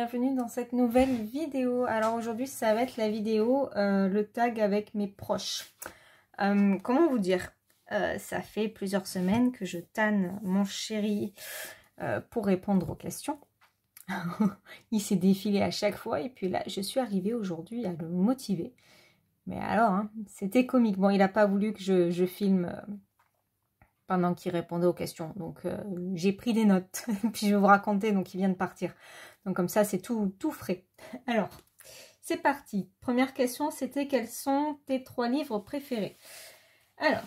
bienvenue dans cette nouvelle vidéo. Alors aujourd'hui ça va être la vidéo, le tag avec mes proches. Comment vous dire, ça fait plusieurs semaines que je tanne mon chéri pour répondre aux questions. Il s'est défilé à chaque fois et puis là je suis arrivée aujourd'hui à le motiver. Mais alors, hein, c'était comique. Bon, il n'a pas voulu que je filme pendant qu'il répondait aux questions. Donc, j'ai pris des notes. Puis, je vais vous raconter. Donc, il vient de partir. Donc, comme ça, c'est tout frais. Alors, c'est parti. Première question, c'était quels sont tes 3 livres préférés? Alors,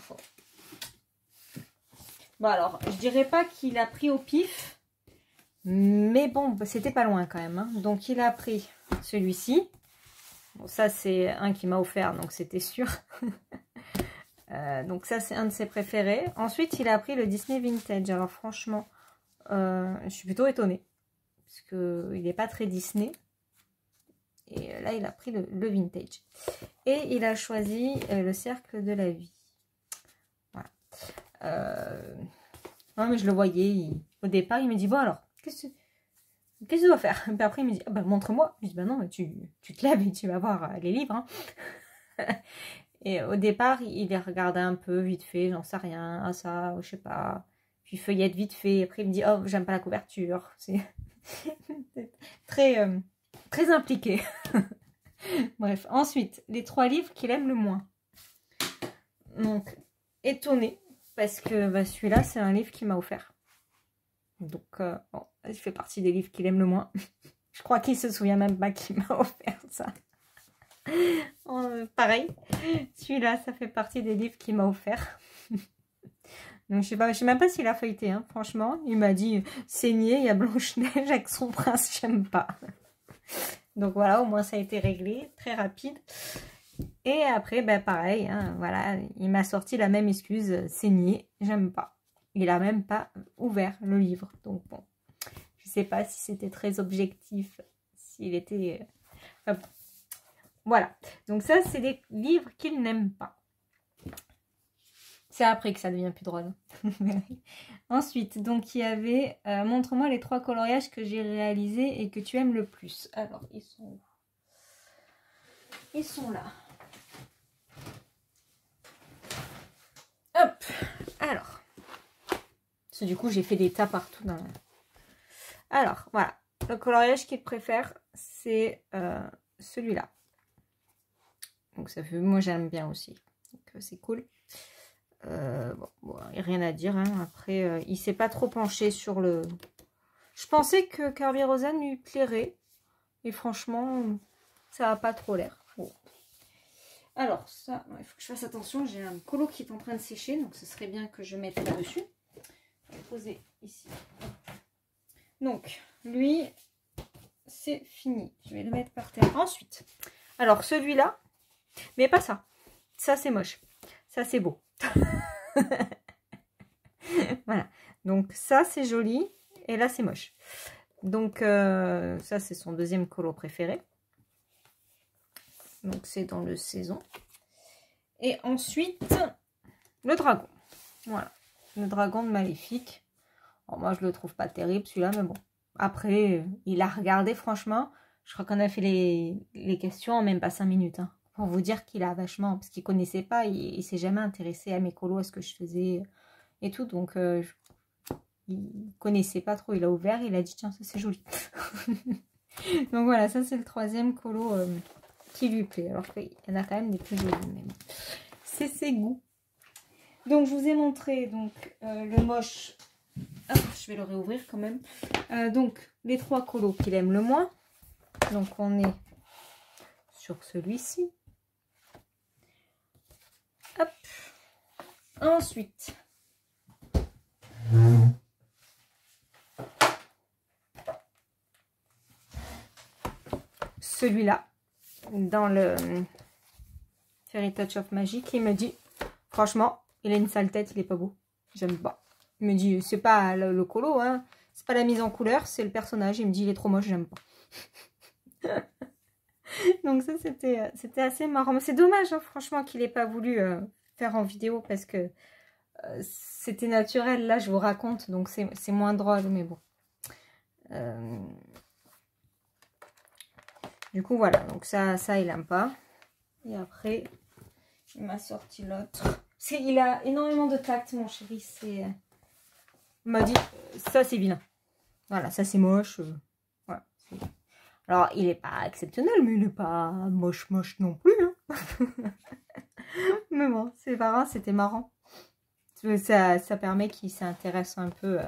bon, alors, je dirais pas qu'il a pris au pif. Mais bon, c'était pas loin quand même. Hein. Donc, il a pris celui-ci. Bon, ça, c'est un qui m'a offert, donc c'était sûr. Donc ça, c'est un de ses préférés. Ensuite, il a pris le Disney Vintage. Alors franchement, je suis plutôt étonnée. Parce qu'il n'est pas très Disney. Et là, il a pris le Vintage. Et il a choisi le Cercle de la Vie. Voilà. Non, mais je le voyais. Au départ, il me dit, bon alors, qu'est-ce que tu dois faire? Puis après, il me dit, ah, bah, montre-moi. Je dis, bah non, tu te lèves et tu vas voir les livres. Hein. Et au départ, il les regardait un peu vite fait, j'en sais rien, ah ça, je sais pas. Puis feuillette vite fait. Après, il me dit, oh, j'aime pas la couverture. C'est très, très impliqué. Bref, ensuite, les 3 livres qu'il aime le moins. Donc, étonné, parce que bah, celui-là, c'est un livre qu'il m'a offert. Donc, bon, il fait partie des livres qu'il aime le moins. Je crois qu'il se souvient même pas qu'il m'a offert ça. Pareil, celui-là, ça fait partie des livres qu'il m'a offert. Donc, je sais même pas s'il a feuilleté, hein, franchement. Il m'a dit, saigné, il y a Blanche-Neige avec son prince, j'aime pas. Donc, voilà, au moins, ça a été réglé, très rapide. Et après, ben, pareil, hein, voilà, il m'a sorti la même excuse, saigné, j'aime pas. Il a même pas ouvert le livre. Donc, bon, je sais pas si c'était très objectif, s'il était... Voilà, donc ça, c'est des livres qu'il n'aime pas. C'est après que ça devient plus drôle. Ensuite, donc il y avait montre-moi les 3 coloriages que j'ai réalisés et que tu aimes le plus. Alors, ils sont où? Ils sont là. Hop. Alors. Parce que du coup, j'ai fait des tas partout dans la... Alors, voilà. Le coloriage qu'il préfère, c'est celui-là. Donc ça fait, moi j'aime bien aussi, donc c'est cool. Bon, il n'y a rien à dire, hein. Après il s'est pas trop penché sur le... Je pensais que Carby Rosanne lui plairait, et franchement ça n'a pas trop l'air. Bon. Alors ça, il faut que je fasse attention, j'ai un colo qui est en train de sécher, donc ce serait bien que je mette là-dessus. Je vais le poser ici. Donc lui, c'est fini, je vais le mettre par terre. Ensuite, alors celui-là, mais pas ça. Ça, c'est moche. Ça, c'est beau. Voilà. Donc, ça, c'est joli. Et là, c'est moche. Donc, ça, c'est son deuxième colo préféré. Donc, c'est dans le saison. Et ensuite, le dragon. Voilà. Le dragon de Maléfique. Bon, moi, je le trouve pas terrible, celui-là. Mais bon. Après, il a regardé, franchement. Je crois qu'on a fait les questions en même pas 5 minutes. Hein. Pour vous dire qu'il a vachement... Parce qu'il connaissait pas, il s'est jamais intéressé à mes colos, à ce que je faisais et tout. Donc, il connaissait pas trop. Il a ouvert, il a dit, tiens, ça c'est joli. Donc voilà, ça c'est le 3e colo qui lui plaît. Alors qu'il y en a quand même des plus jolis. Mais bon. C'est ses goûts. Donc, je vous ai montré donc le moche. Hop, je vais le réouvrir quand même. Donc, les 3 colos qu'il aime le moins. Donc, on est sur celui-ci. Hop. Ensuite, celui-là, dans le Fairy Touch of Magic, il me dit, franchement, il a une sale tête, il est pas beau. J'aime pas. Il me dit, c'est pas le colo, hein, c'est pas la mise en couleur, c'est le personnage. Il me dit, il est trop moche, j'aime pas. Donc ça, c'était assez marrant. Mais c'est dommage, hein, franchement, qu'il n'ait pas voulu faire en vidéo parce que c'était naturel. Là, je vous raconte, donc c'est moins drôle, mais bon. Du coup, voilà. Donc ça il aime pas. Et après, il m'a sorti l'autre. Il a énormément de tact, mon chéri. Il m'a dit, ça c'est vilain. Voilà, ça c'est moche. Voilà. Alors, il est pas exceptionnel, mais il est pas moche non plus. Hein. Mais bon, c'est pas grave, c'était marrant. Ça permet qu'il s'intéresse un peu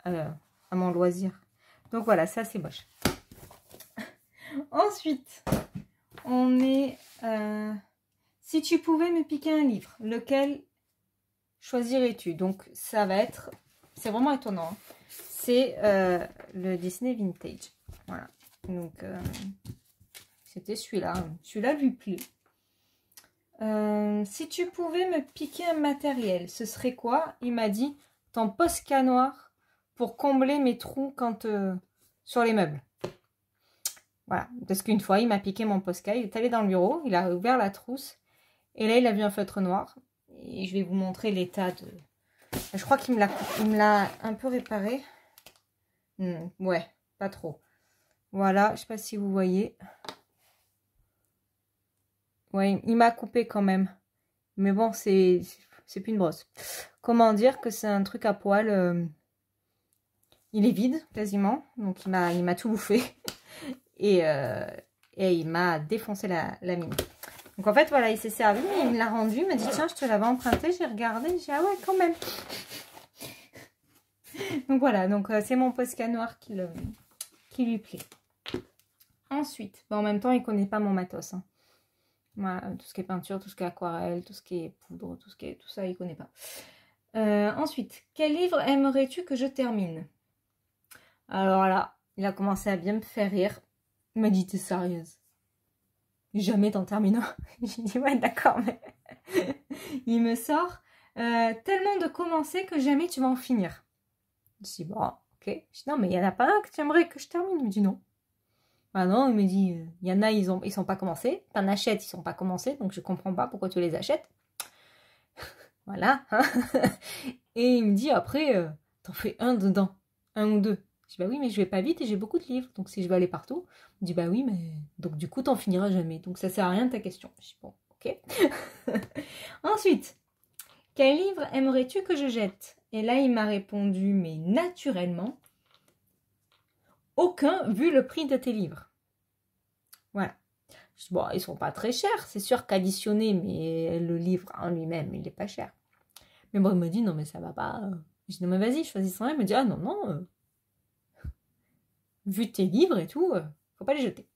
à mon loisir. Donc voilà, ça c'est moche. Ensuite, on est... si tu pouvais me piquer un livre, lequel choisirais-tu? Donc ça va être... C'est vraiment étonnant. Hein. C'est le Disney Vintage. Voilà. Donc c'était celui-là. Celui-là lui plaît. Si tu pouvais me piquer un matériel, ce serait quoi? Il m'a dit ton Posca noir pour combler mes trous quand sur les meubles. Voilà, parce qu'une fois il m'a piqué mon Posca, il est allé dans le bureau, il a ouvert la trousse et là il a vu un feutre noir et je vais vous montrer l'état de... Je crois qu'il me l'a un peu réparé. Ouais, pas trop. Voilà, je sais pas si vous voyez. Ouais, il m'a coupé quand même. Mais bon, c'est plus une brosse. Comment dire que c'est un truc à poil. Il est vide, quasiment. Donc, il m'a tout bouffé. Et il m'a défoncé la mine. Donc, en fait, voilà, il s'est servi. Il me l'a rendu. Il m'a dit, tiens, je te l'avais emprunté. J'ai regardé. J'ai dit, ah ouais, quand même. Donc, voilà. Donc, c'est mon Posca noir qui lui plaît. Ensuite, en même temps, il ne connaît pas mon matos. Hein. Voilà, tout ce qui est peinture, tout ce qui est aquarelle, tout ce qui est poudre, tout ça, il ne connaît pas. Ensuite, quel livre aimerais-tu que je termine? Alors là, il a commencé à bien me faire rire. Il m'a dit, t'es sérieuse? Jamais t'en termines un. J'ai dit, ouais, d'accord, mais... il me sort tellement de commencer que jamais tu vas en finir. Je dis, bon, ok. Je dis, non, mais il n'y en a pas un que tu aimerais que je termine? Il me dit, non. Ah non, il me dit, il y en a, ils sont pas commencés. T'en achètes, ils sont pas commencés, donc je comprends pas pourquoi tu les achètes. Voilà. Et il me dit, après, t'en fais un dedans, un ou deux. Je dis, bah oui, mais je vais pas vite et j'ai beaucoup de livres, donc si je veux aller partout, il me dit, bah oui, mais donc du coup, t'en finiras jamais. Donc ça sert à rien ta question. Je dis, bon, ok. Ensuite, quel livre aimerais-tu que je jette? Et là, il m'a répondu, mais naturellement, aucun vu le prix de tes livres. Voilà. Je dis, bon, ils sont pas très chers, c'est sûr qu'additionné, mais le livre en lui-même, il n'est pas cher. Mais bon, il me dit, non, mais ça va pas. Je dis, non, mais vas-y, choisis un. Il me dit, ah non, non. Vu tes livres et tout, faut pas les jeter.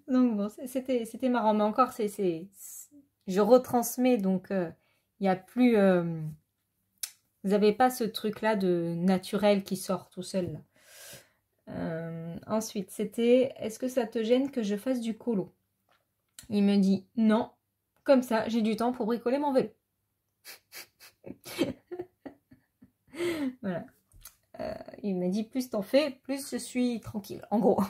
Donc bon, c'était marrant. Mais encore, je retransmets, donc il n'y a plus... vous n'avez pas ce truc-là de naturel qui sort tout seul, là. Ensuite, c'était, est-ce que ça te gêne que je fasse du colo? Il me dit, non, comme ça, j'ai du temps pour bricoler mon vélo. Voilà. Il m'a dit, plus t'en fais, plus je suis tranquille, en gros.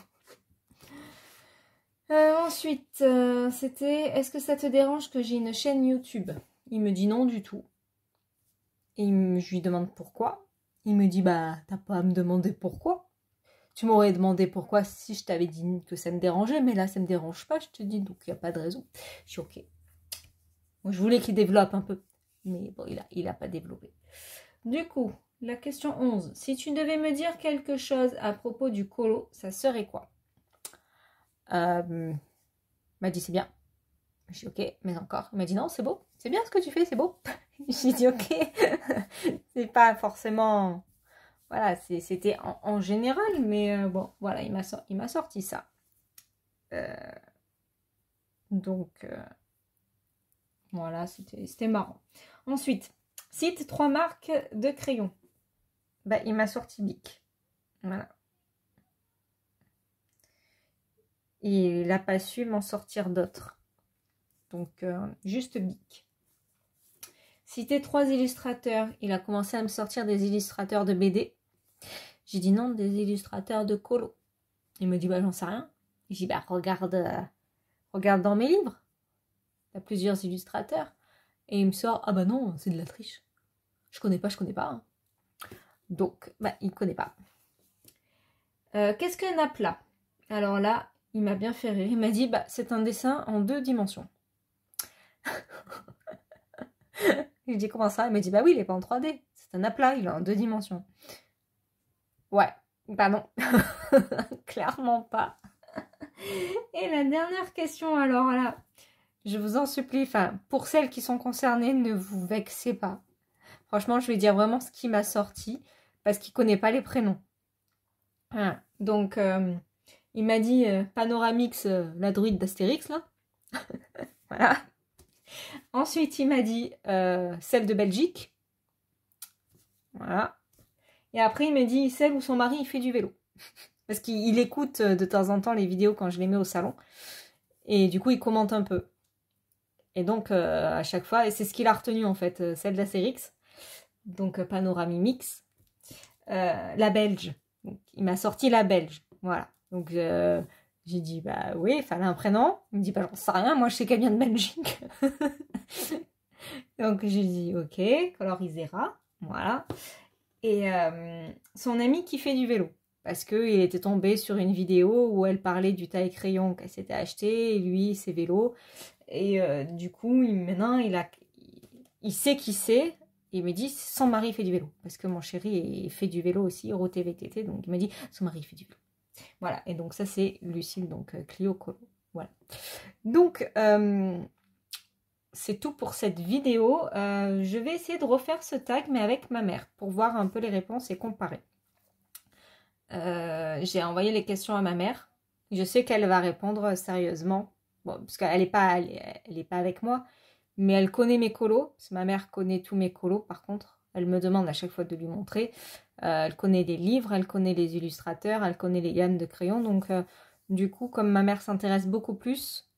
Ensuite, c'était, est-ce que ça te dérange que j'ai une chaîne YouTube? Il me dit non du tout. Et je lui demande pourquoi. Il me dit, bah, t'as pas à me demander pourquoi. Tu m'aurais demandé pourquoi si je t'avais dit que ça me dérangeait, mais là, ça me dérange pas, je te dis, donc il n'y a pas de raison. Je suis ok. Moi, je voulais qu'il développe un peu, mais bon, il a pas développé. Du coup, la question 11. Si tu devais me dire quelque chose à propos du colo, ça serait quoi? Il m'a dit, c'est bien. Je suis ok, mais encore. Il m'a dit, non, c'est beau. C'est bien ce que tu fais, c'est beau. J'ai dit, ok. C'est pas forcément... Voilà, c'était en général, mais bon, voilà, il m'a sorti ça. Donc, voilà, c'était marrant. Ensuite, cite 3 marques de crayons. Bah, il m'a sorti Bic. Voilà. Et il n'a pas su m'en sortir d'autres. Donc, juste Bic. Citer 3 illustrateurs. Il a commencé à me sortir des illustrateurs de BD. J'ai dit non, des illustrateurs de colo. Il me dit, bah, j'en sais rien. J'ai dit, bah, regarde dans mes livres. Il y a plusieurs illustrateurs. Et il me sort, ah bah non, c'est de la triche. Je connais pas. Hein. Donc, bah, il connaît pas. Qu'est-ce qu'un aplat? Alors là, il m'a bien fait rire. Il m'a dit, bah, c'est un dessin en 2 dimensions. Je dis, comment ça? Il m'a dit, bah oui, il est pas en 3D. C'est un aplat, il est en 2 dimensions. Ouais, bah non. Clairement pas. Et la dernière question, alors là, je vous en supplie, enfin, pour celles qui sont concernées, ne vous vexez pas. Franchement, je vais dire vraiment ce qui m'a sorti, parce qu'il connaît pas les prénoms. Voilà. Donc, il m'a dit Panoramix, la druide d'Astérix, là. Voilà. Ensuite, il m'a dit celle de Belgique. Voilà. Et après, il m'a dit celle où son mari, il fait du vélo. Parce qu'il écoute de temps en temps les vidéos quand je les mets au salon. Et du coup, il commente un peu. Et donc, à chaque fois, et c'est ce qu'il a retenu, en fait, celle d'Astérix. Donc, Panoramix. La Belge. Donc, il m'a sorti la Belge. Voilà. Donc, j'ai dit, bah oui, il fallait un prénom. Il me dit, bah j'en sais rien, moi je sais qu'elle vient de Belgique. Donc, j'ai dit, ok, colorisera. Voilà. Et son ami qui fait du vélo. Parce qu'il était tombé sur une vidéo où elle parlait du taille-crayon qu'elle s'était acheté, et lui, ses vélos. Et du coup, maintenant, il sait qui c'est. Il me dit, son mari fait du vélo. Parce que mon chéri fait du vélo aussi, EuroTVTT. Donc, il m'a dit, son mari fait du vélo. Voilà. Et donc, ça, c'est Lucille, donc Clio Colo. Voilà. Donc, c'est tout pour cette vidéo. Je vais essayer de refaire ce tag, mais avec ma mère, pour voir un peu les réponses et comparer. J'ai envoyé les questions à ma mère. Je sais qu'elle va répondre sérieusement. Bon, parce qu'elle n'est pas, elle est pas avec moi. Mais elle connaît mes colos. Parce que ma mère connaît tous mes colos, par contre. Elle me demande à chaque fois de lui montrer. Elle connaît des livres, elle connaît les illustrateurs, elle connaît les gammes de crayons. Donc, du coup, comme ma mère s'intéresse beaucoup plus,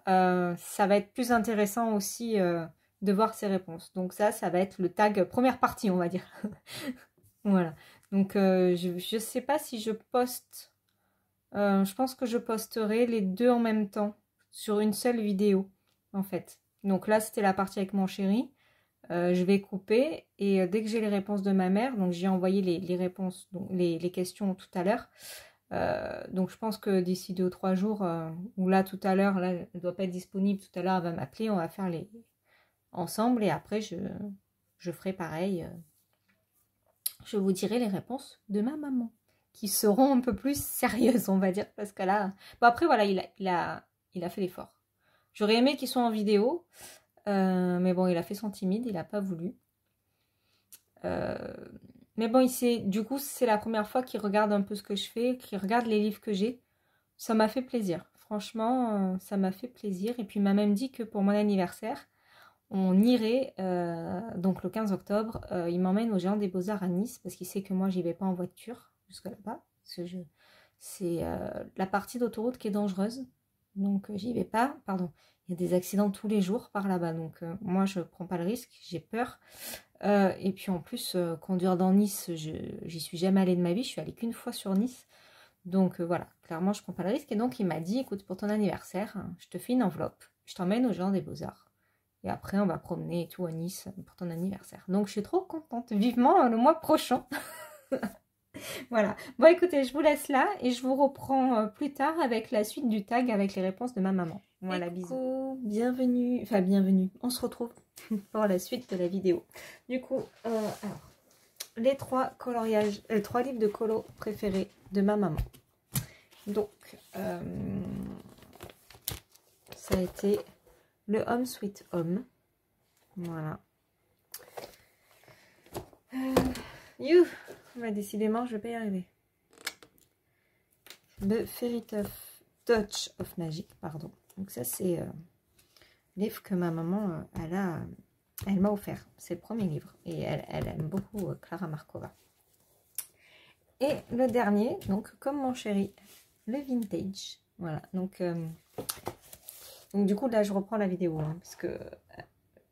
ça va être plus intéressant aussi de voir ses réponses. Donc ça va être le tag première partie, on va dire. Voilà. Donc, je ne sais pas si je poste. Je pense que je posterai les deux en même temps sur une seule vidéo, en fait. Donc là, c'était la partie avec mon chéri. Je vais couper et dès que j'ai les réponses de ma mère, donc j'ai envoyé les réponses, donc les questions tout à l'heure. Donc je pense que d'ici 2 ou 3 jours, ou là tout à l'heure, là elle ne doit pas être disponible, tout à l'heure elle va m'appeler, on va faire les ensemble et après je ferai pareil. Je vous dirai les réponses de ma maman, qui seront un peu plus sérieuses, on va dire, parce que là... Bon après voilà, il a fait l'effort. J'aurais aimé qu'ils soient en vidéo, mais bon, il a fait son timide, il n'a pas voulu. Mais bon, du coup, c'est la première fois qu'il regarde un peu ce que je fais, qu'il regarde les livres que j'ai. Ça m'a fait plaisir. Franchement, ça m'a fait plaisir. Et puis, il m'a même dit que pour mon anniversaire, on irait, donc le 15 octobre, il m'emmène au Géant des Beaux-Arts à Nice, parce qu'il sait que moi, j'y vais pas en voiture jusque là-bas. C'est la partie d'autoroute qui est dangereuse. Donc, j'y vais pas. Pardon. Il y a des accidents tous les jours par là-bas. Donc, moi, je prends pas le risque. J'ai peur. Et puis, en plus, conduire dans Nice, j'y suis jamais allée de ma vie. Je suis allée qu'une fois sur Nice. Donc, voilà. Clairement, je prends pas le risque. Et donc, il m'a dit, écoute, pour ton anniversaire, je te fais une enveloppe. Je t'emmène au Géant des Beaux-Arts. Et après, on va promener et tout à Nice pour ton anniversaire. Donc, je suis trop contente. Vivement le mois prochain. Voilà. Bon, écoutez, je vous laisse là et je vous reprends plus tard avec la suite du tag avec les réponses de ma maman. Voilà, bisous. Bienvenue. Enfin, bienvenue. On se retrouve pour la suite de la vidéo. Du coup, alors, les 3 coloriages, 3 livres de colo préférés de ma maman. Donc, ça a été le Home Sweet Home. Voilà. Ouais, décidément, je vais pas y arriver. Le Fairy Touch of Magic, pardon. Donc ça, c'est le livre que ma maman, elle m'a offert. C'est le premier livre. Et elle aime beaucoup Clara Markova. Et le dernier, donc comme mon chéri, le Vintage. Voilà, donc du coup, là, je reprends la vidéo, hein, parce que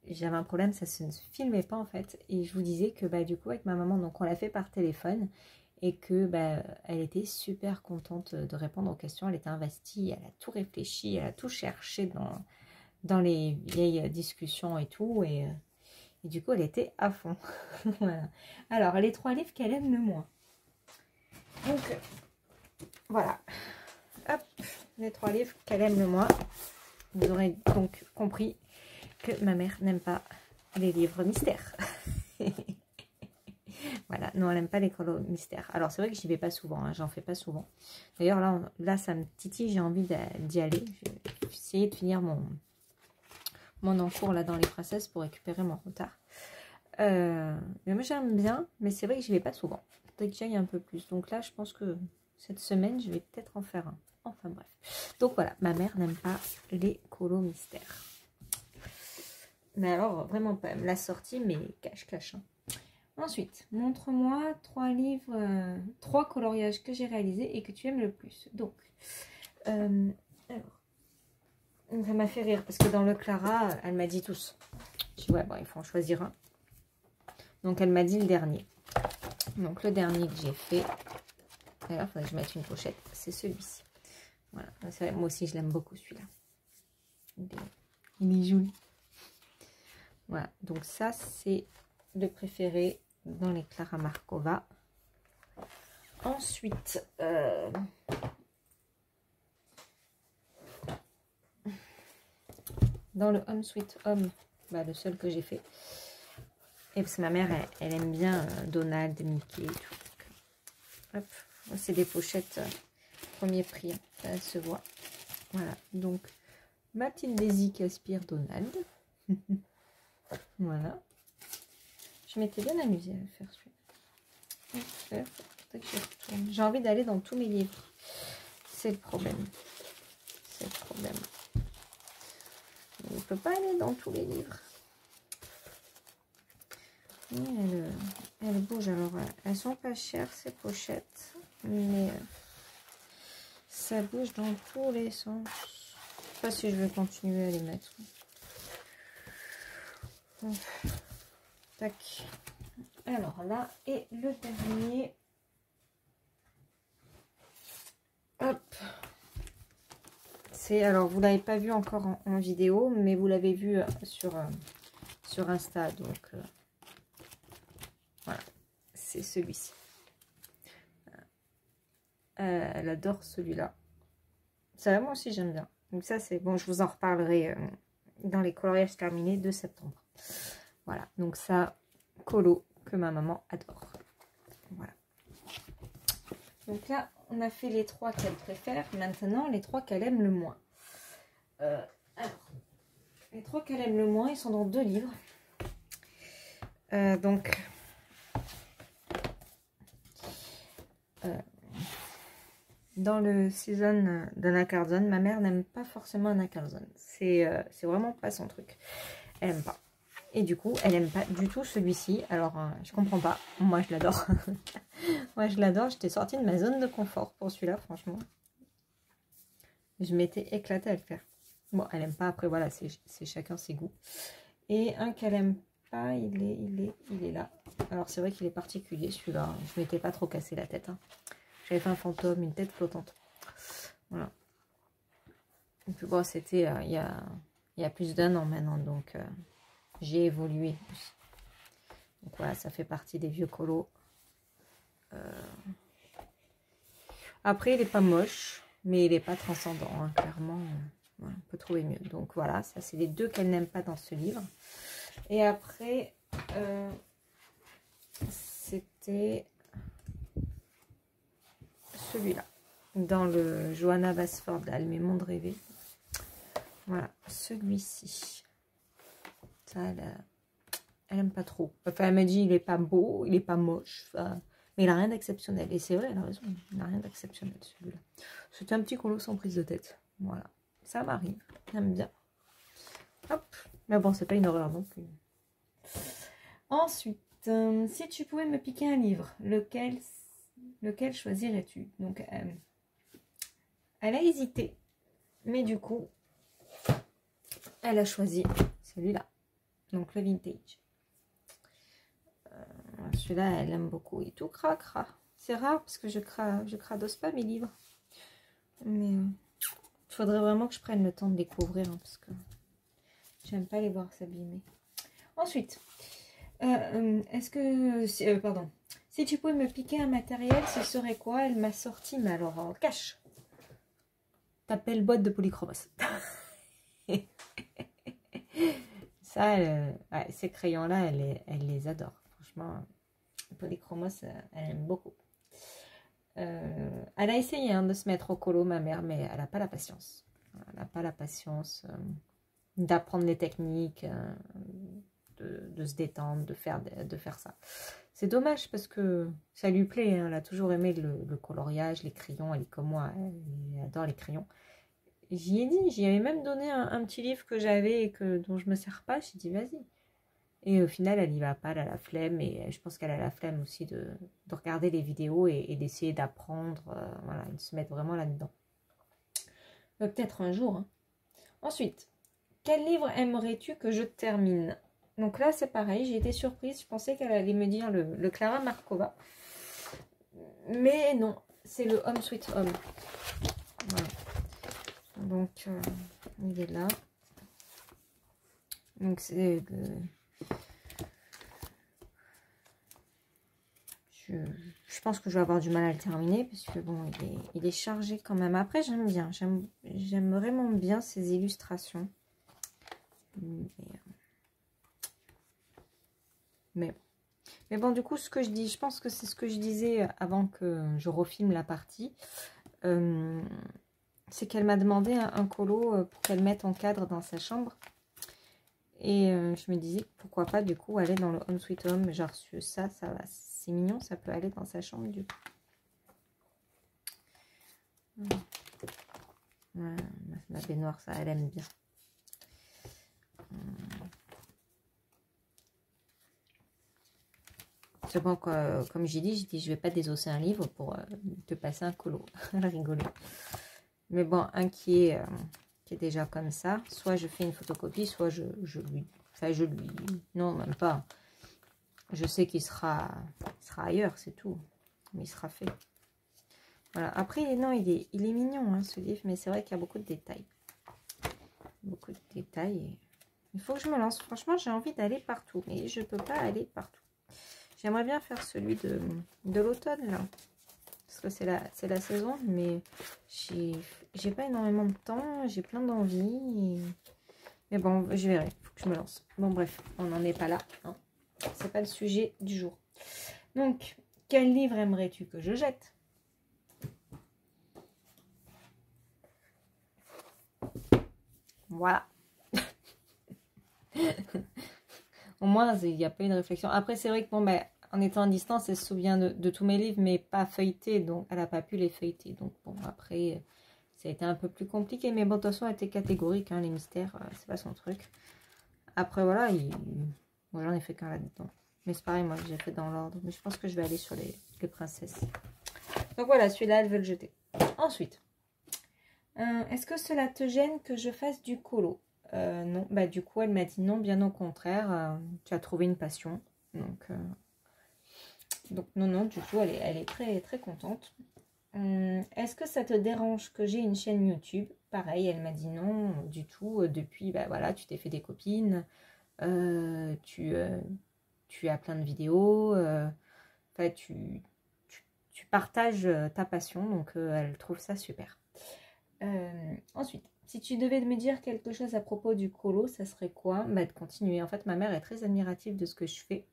j'avais un problème, ça se filmait pas en fait. Et je vous disais que du coup, avec ma maman, donc on l'a fait par téléphone. Et que elle était super contente de répondre aux questions. Elle était investie, elle a tout réfléchi, elle a tout cherché dans les vieilles discussions et tout. Et du coup, elle était à fond. Voilà. Alors, les 3 livres qu'elle aime le moins. Donc, voilà. hop, les 3 livres qu'elle aime le moins. Vous aurez donc compris que ma mère n'aime pas les livres mystères. Voilà, non, elle n'aime pas les colos mystères. Alors, c'est vrai que j'y vais pas souvent, hein, j'en fais pas souvent. D'ailleurs, là, ça me titille, j'ai envie d'y aller. Je vais essayer de finir mon encours là dans les princesses pour récupérer mon retard. Mais moi, j'aime bien, mais c'est vrai que j'y vais pas souvent. Faudrait que j'y aille un peu plus. Donc là, je pense que cette semaine, je vais peut-être en faire un. Enfin, bref. Donc voilà, ma mère n'aime pas les colos mystères. Mais alors, vraiment pas. Elle me l'a sorti, mais cache-cache. Hein. Ensuite, montre-moi 3 livres, 3 coloriages que j'ai réalisés et que tu aimes le plus. Donc, alors, ça m'a fait rire parce que dans le Clara, elle m'a dit tous. Je dis, ouais, bon, il faut en choisir un. Donc, elle m'a dit le dernier. Donc, le dernier que j'ai fait, alors, il faudrait que je mette une pochette, c'est celui-ci. Voilà, vrai, moi aussi, je l'aime beaucoup celui-là. Il est joli. Voilà, donc ça, c'est le préféré dans les Clara Markova. Ensuite, dans le Home Sweet Home, bah, le seul que j'ai fait. Et parce que ma mère, elle aime bien Donald, Mickey et tout. Hop, c'est des pochettes premier prix, hein, ça se voit. Voilà, donc ma petite Daisy qui aspire Donald. Voilà. Je m'étais bien amusée à le faire celui-là. J'ai envie d'aller dans tous mes livres. C'est le problème. C'est le problème. On ne peut pas aller dans tous les livres. Et elle bouge. Alors, elles sont pas chères ces pochettes. Mais ça bouge dans tous les sens. Je sais pas si je vais continuer à les mettre. Tac. Alors là, et le dernier. Hop. C'est, alors vous l'avez pas vu encore en vidéo, mais vous l'avez vu sur Insta. Donc voilà, c'est celui-ci. Elle adore celui-là. Ça, moi aussi j'aime bien. Donc ça c'est bon, je vous en reparlerai dans les coloriages terminés de septembre. Voilà, donc ça, colo que ma maman adore. Voilà. Donc là, on a fait les 3 qu'elle préfère. Maintenant, les 3 qu'elle aime le moins. Alors, les 3 qu'elle aime le moins, ils sont dans 2 livres. Donc, dans le season d'Anna Curzon, ma mère n'aime pas forcément Anna Curzon. C'est vraiment pas son truc. Elle aime pas. Et du coup, elle aime pas du tout celui-ci. Alors, je comprends pas. Moi, je l'adore. Moi, je l'adore. J'étais sortie de ma zone de confort pour celui-là, franchement. Je m'étais éclatée à le faire. Bon, elle aime pas. Après, voilà, c'est chacun ses goûts. Et un qu'elle aime pas, il est là. Alors, c'est vrai qu'il est particulier, celui-là. Je m'étais pas trop cassé la tête. Hein. J'avais fait un fantôme, une tête flottante. Voilà. Et puis, bon, c'était il y a plus d'1 an maintenant, donc... j'ai évolué aussi. Donc voilà, ça fait partie des vieux colos. Après, il n'est pas moche, mais il n'est pas transcendant. Hein, clairement, voilà, on peut trouver mieux. Donc voilà, ça c'est les 2 qu'elle n'aime pas dans ce livre. Et après, c'était celui-là. Dans le Johanna Basford, là, Mes mondes rêvés. Voilà, celui-ci. Ça, elle aime pas trop. Enfin, elle m'a dit, il est pas beau, il est pas moche. Enfin, mais il n'a rien d'exceptionnel. Et c'est vrai, elle a raison. Il n'a rien d'exceptionnel, celui-là. C'est un petit colo sans prise de tête. Voilà. Ça m'arrive. J'aime bien. Hop. Mais bon, c'est pas une horreur non plus. Ensuite, si tu pouvais me piquer un livre, lequel choisirais-tu? Donc, elle a hésité. Mais du coup, elle a choisi celui-là. Donc, le vintage. Celui-là, elle aime beaucoup. Et tout cracra. C'est rare parce que je cradosse pas mes livres. Mais il faudrait vraiment que je prenne le temps de découvrir. Hein, parce que j'aime pas les voir s'abîmer. Ensuite, pardon. Si tu pouvais me piquer un matériel, ce serait quoi? Elle m'a sorti, mais alors, cache. ta belle boîte de Polychromos. Ça, ouais, ces crayons-là, elle les adore. Franchement, Polychromos, elle aime beaucoup. Elle a essayé hein, de se mettre au colo, ma mère, mais elle n'a pas la patience. Elle n'a pas la patience d'apprendre les techniques, de se détendre, de faire ça. C'est dommage parce que ça lui plaît. Hein, elle a toujours aimé le coloriage, les crayons. Elle est comme moi, elle adore les crayons. J'y ai dit, j'y avais même donné un petit livre que j'avais et dont je me sers pas. J'ai dit, vas-y. Et au final, elle n'y va pas, elle a la flemme. Et je pense qu'elle a la flemme aussi de regarder les vidéos et d'essayer d'apprendre. Voilà, de se mettre vraiment là-dedans. Peut-être un jour. Hein. Ensuite, quel livre aimerais-tu que je termine? Donc là, c'est pareil, j'ai été surprise. Je pensais qu'elle allait me dire le Clara Markova. Mais non, c'est le Home Sweet Home. Voilà. Donc, il est là. Donc, c'est... Je pense que je vais avoir du mal à le terminer. Parce que, bon, il est chargé quand même. Après, j'aime bien. J'aime vraiment bien ces illustrations. Mais bon, du coup, ce que je dis, je pense que c'est ce que je disais avant que je refilme la partie. C'est qu'elle m'a demandé un colo pour qu'elle mette en cadre dans sa chambre. Et je me disais, pourquoi pas, du coup, aller dans le Home Sweet Home. J'ai reçu ça va, c'est mignon, ça peut aller dans sa chambre, du coup. Ouais, ma baignoire, ça, elle aime bien. C'est bon, comme j'ai dit, je vais pas désosser un livre pour te passer un colo. Elle rigole. Mais bon, un qui est déjà comme ça, soit je fais une photocopie, soit je lui... Enfin, non, même pas. Je sais qu'il sera ailleurs, c'est tout. Mais il sera fait. Voilà. Après, non, il est mignon, hein, ce livre, mais c'est vrai qu'il y a beaucoup de détails. Beaucoup de détails. Et... il faut que je me lance. Franchement, j'ai envie d'aller partout, mais je peux pas aller partout. J'aimerais bien faire celui de l'automne, là. Parce que c'est la saison, mais j'ai pas énormément de temps. J'ai plein d'envie. Mais bon, je verrai. Il faut que je me lance. Bon, bref, on n'en est pas là. Hein. C'est pas le sujet du jour. Donc, quel livre aimerais-tu que je jette? Voilà. Au moins, il n'y a pas une réflexion. Après, c'est vrai que bon, ben, en étant à distance, elle se souvient de tous mes livres, mais pas feuilletés. Donc, elle n'a pas pu les feuilleter. Donc, bon, après, ça a été un peu plus compliqué. Mais bon, de toute façon, elle était catégorique. Hein, les mystères, c'est pas son truc. Après, voilà, moi, j'en ai fait qu'un là-dedans. Mais c'est pareil, moi, j'ai fait dans l'ordre. Mais je pense que je vais aller sur les princesses. Donc, voilà, celui-là, elle veut le jeter. Ensuite, est-ce que cela te gêne que je fasse du colo? Non, bah du coup elle m'a dit non, bien au contraire, tu as trouvé une passion, donc non, du coup elle est très très contente. Est-ce que ça te dérange que j'ai une chaîne YouTube? Pareil, elle m'a dit non du tout, depuis, bah voilà, tu t'es fait des copines, tu as plein de vidéos, enfin, tu partages ta passion, donc elle trouve ça super. Ensuite, si tu devais me dire quelque chose à propos du colo, ça serait quoi? Bah, de continuer. En fait, ma mère est très admirative de ce que je fais.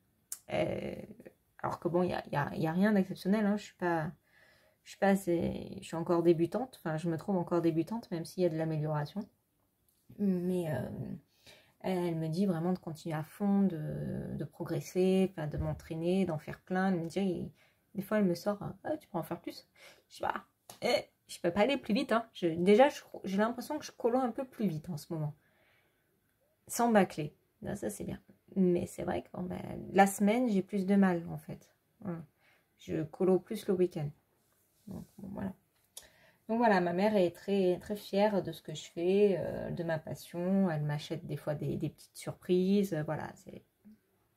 Alors que bon, il y a rien d'exceptionnel. Hein. Je suis encore débutante. Enfin, je me trouve encore débutante, même s'il y a de l'amélioration. Mais elle me dit vraiment de continuer à fond, de progresser, de m'entraîner, d'en faire plein. De me dire, des fois, elle me sort, ah, tu peux en faire plus. Je sais pas. Je peux pas aller plus vite. Hein. Déjà, j'ai l'impression que je colo un peu plus vite en ce moment. Sans bâcler. Là, ça, c'est bien. Mais c'est vrai que bon, ben, la semaine, j'ai plus de mal, en fait. Voilà. Je colo plus le week-end. Donc, bon, voilà. Donc, voilà, ma mère est très, très fière de ce que je fais, de ma passion. Elle m'achète des fois des petites surprises. Voilà,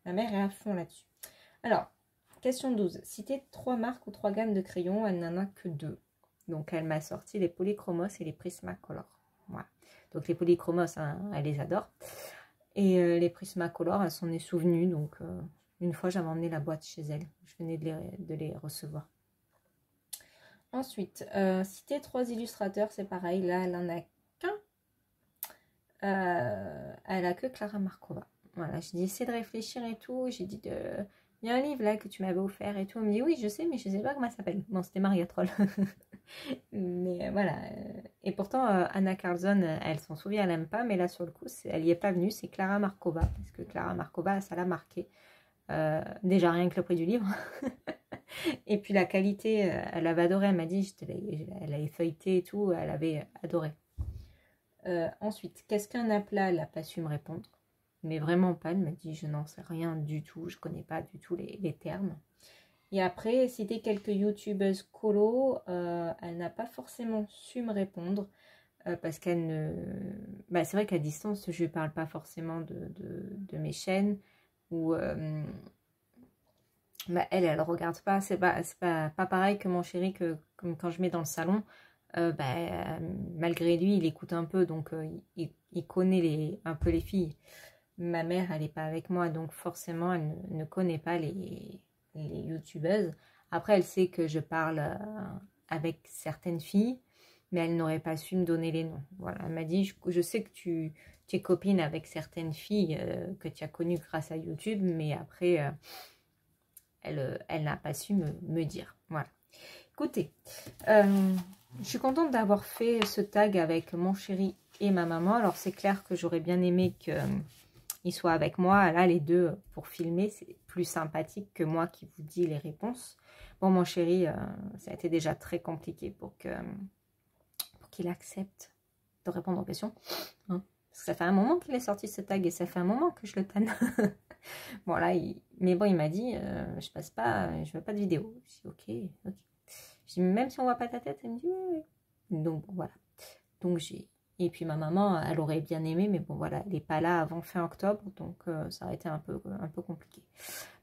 ma mère est à fond là-dessus. Alors, question 12. Citez 3 marques ou 3 gammes de crayons. Elle n'en a que 2. Donc, elle m'a sorti les Polychromos et les Prismacolor. Voilà. Donc, les Polychromos, hein, elle les adore. Et les Prismacolor, elle s'en est souvenue. Donc, une fois, j'avais emmené la boîte chez elle. Je venais de les recevoir. Ensuite, citer 3 illustrateurs, c'est pareil. Là, elle en a qu'un. Elle a que Clara Markova. Voilà, j'ai dit, essaie de réfléchir et tout. J'ai dit, il y a un livre là que tu m'avais offert et tout. Elle me dit, oui, je sais, mais je sais pas comment ça s'appelle. Bon, c'était Maria Troll. Mais voilà. Et pourtant, Anna Carlson, elle s'en souvient, elle n'aime pas. Mais là, sur le coup, elle n'y est pas venue. C'est Clara Markova. Parce que Clara Markova, ça l'a marqué. Déjà, rien que le prix du livre. Et puis la qualité, elle avait adoré. Elle m'a dit, elle avait feuilleté et tout. Elle avait adoré. Ensuite, qu'est-ce qu'un aplat? Elle n'a pas su me répondre. Mais vraiment pas. Elle m'a dit, je n'en sais rien du tout. Je ne connais pas du tout les termes. Et après, citer quelques youtubeuses colo, elle n'a pas forcément su me répondre parce qu'elle ne... Bah, c'est vrai qu'à distance, je ne parle pas forcément de mes chaînes ou... Bah, elle regarde pas. C'est pas pareil que mon chéri, comme quand je mets dans le salon. Malgré lui, il écoute un peu, donc il connaît un peu les filles. Ma mère, elle n'est pas avec moi, donc forcément, elle ne connaît pas les youtubeuses. Après, elle sait que je parle avec certaines filles, mais elle n'aurait pas su me donner les noms. Voilà, elle m'a dit, je sais que tu es copine avec certaines filles que tu as connues grâce à YouTube, mais après, elle n'a pas su me dire. Voilà. Écoutez, je suis contente d'avoir fait ce tag avec mon chéri et ma maman. Alors, c'est clair que j'aurais bien aimé qu'ils soient avec moi. Là, les deux, pour filmer, c'est plus sympathique que moi qui vous dis les réponses. Bon, mon chéri, ça a été déjà très compliqué pour qu'il accepte de répondre aux questions. Hein. Parce que ça fait un moment qu'il est sorti ce tag et ça fait un moment que je le tanne. Bon, là, mais bon, il m'a dit, je passe pas, je veux pas de vidéo. Je dis, ok. Je dis, même si on voit pas ta tête, elle me dit, oui. Donc, bon, voilà. Donc, et puis, ma maman, elle aurait bien aimé, mais bon, voilà, elle n'est pas là avant fin octobre, donc ça aurait été un peu compliqué.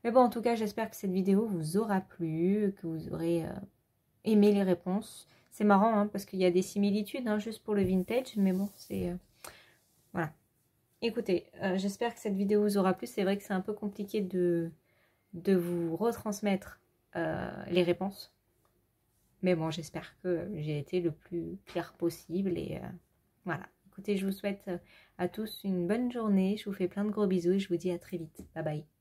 Mais bon, en tout cas, j'espère que cette vidéo vous aura plu, que vous aurez aimé les réponses. C'est marrant, hein, parce qu'il y a des similitudes, hein, juste pour le vintage, mais bon, c'est... voilà. Écoutez, j'espère que cette vidéo vous aura plu. C'est vrai que c'est un peu compliqué de vous retransmettre les réponses. Mais bon, j'espère que j'ai été le plus clair possible. Et voilà. Écoutez, je vous souhaite à tous une bonne journée. Je vous fais plein de gros bisous et je vous dis à très vite. Bye bye.